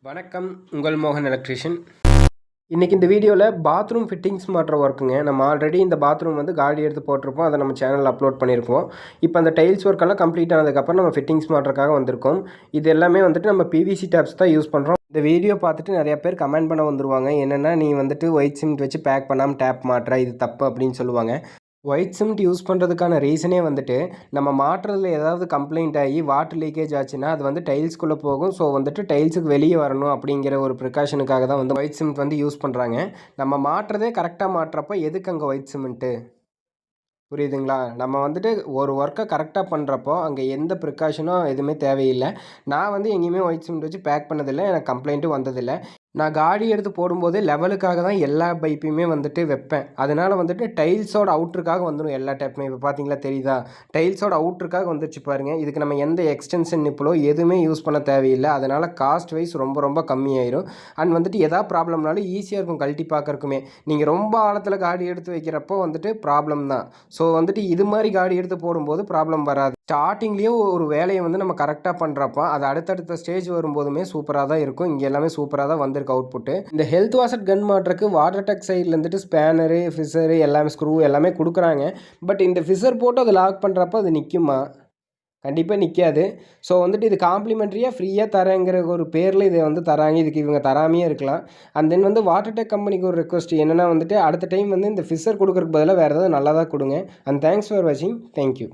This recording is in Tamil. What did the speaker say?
வணக்கம், உங்கள் மோகன் எலக்ட்ரீஷியன். இன்றைக்கி இந்த வீடியோவில் பாத்ரூம் ஃபிட்டிங்ஸ் மாட்டுற ஒர்க்குங்க. நம்ம ஆல்ரெடி இந்த பாத்ரூம் வந்து காடி எடுத்து போட்டிருப்போம். அதை நம்ம சேனலில் அப்லோட் பண்ணியிருப்போம். இப்போ அந்த டைல்ஸ் ஒர்க்கெல்லாம் கம்ப்ளீட் ஆனதுக்கப்புறம் நம்ம ஃபிட்டிங்ஸ் மாட்டுறதுக்காக வந்திருக்கோம். இது எல்லாமே வந்துட்டு நம்ம பிவிசி டேப்ஸ் தான் யூஸ் பண்ணுறோம். இந்த வீடியோ பார்த்துட்டு நிறையா பேர் கமெண்ட் பண்ண வந்துருவாங்க. என்னென்னா, நீ வந்துட்டு ஒயிட் சிமெண்ட் வச்சு பேக் பண்ணாமல் டேப் மாட்டுற, இது தப்பு அப்படின்னு சொல்லுவாங்க. ஒயிட் சிமெண்ட் யூஸ் பண்ணுறதுக்கான ரீசனே வந்துட்டு, நம்ம மாட்டுறதுல ஏதாவது கம்ப்ளைண்ட் ஆகி வாட்டர் லீக்கேஜ் ஆச்சுன்னா அது வந்து டைல்ஸ்குள்ளே போகும். ஸோ வந்துட்டு டைல்ஸுக்கு வெளியே வரணும் அப்படிங்கிற ஒரு ப்ரிகாஷனுக்காக தான் வந்து ஒயிட் சிமெண்ட் வந்து யூஸ் பண்ணுறாங்க. நம்ம மாட்டுறதே கரெக்டாக மாட்டுறப்போ எதுக்கு அங்கே ஒயிட் சிமெண்ட்டு? புரியுதுங்களா? நம்ம வந்துட்டு ஒரு ஒர்க்கை கரெக்டாக பண்ணுறப்போ அங்கே எந்த ப்ரிகாஷனும் எதுவுமே தேவையில்லை. நான் வந்து எங்கேயுமே ஒயிட் சிமெண்ட் வச்சு பேக் பண்ணதில்லை. எனக்கு கம்ப்ளைண்ட்டும் வந்ததில்லை. நான் காடி எடுத்து போடும்போது லெவலுக்காக தான் எல்லா பைப்பையுமே வந்துட்டு வைப்பேன். அதனால் வந்துட்டு டைல்ஸோட அவுட்ருக்காக வந்துடும் எல்லா டேப்புமே. இப்போ பார்த்தீங்களா, தெரியுதா? டைல்ஸோட அவுட்ருக்காக வந்துருச்சு பாருங்கள். இதுக்கு நம்ம எந்த எக்ஸ்டென்ஷன் நிப்பலோ எதுவுமே யூஸ் பண்ண தேவையில்லை. அதனால் காஸ்ட் வைஸ் ரொம்ப ரொம்ப கம்மியாயிரும். அண்ட் வந்துட்டு எதாவது ப்ராப்ளம்னாலும் ஈஸியாக இருக்கும் கழட்டி பார்க்கறக்குமே. நீங்கள் ரொம்ப ஆழத்தில் காடி எடுத்து வைக்கிறப்போ வந்துட்டு ப்ராப்ளம் தான். ஸோ வந்துட்டு இது மாதிரி காடி எடுத்து போடும்போது ப்ராப்ளம் வராது. ஸ்டார்டிங்லேயே ஒரு வேலையை வந்து நம்ம கரெக்டாக பண்ணுறப்போ அது அடுத்தடுத்த ஸ்டேஜ் வரும்போதுமே சூப்பராக தான் இருக்கும். இங்கே எல்லாமே சூப்பராக தான் வந்திருக்கு அவுட்புட்டு. இந்த ஹெல்த் வாஷட் கன் மாட்டுறதுக்கு வாட்டர் டெக் சைடில் இருந்துட்டு ஸ்பேனரு, ஃபிஷரு எல்லாமே ஸ்க்ரூ எல்லாமே கொடுக்குறாங்க. பட் இந்த ஃபிஷர் போட்டு அதை லாக் பண்ணுறப்போ அது நிற்குமா? கண்டிப்பாக நிற்காது. ஸோ வந்துட்டு இது காம்ப்ளிமெண்ட்ரியாக ஃப்ரீயாக தரேங்கிற ஒரு பேரில் இதை வந்து தராங்க. இதுக்கு இவங்க தராமையே இருக்கலாம். அண்ட் தென் வந்து வாட்டர் டெக் கம்பெனிக்கு ஒரு ரெக்வஸ்ட் என்னென்னா வந்துட்டு, அடுத்த டைம் வந்து இந்த ஃபிஷர் கொடுக்குறதுக்கு பதிலாக வேறு ஏதாவது நல்லதாக கொடுங்க. அண்ட் தேங்க்ஸ் ஃபார் வாட்சிங். தேங்க்யூ.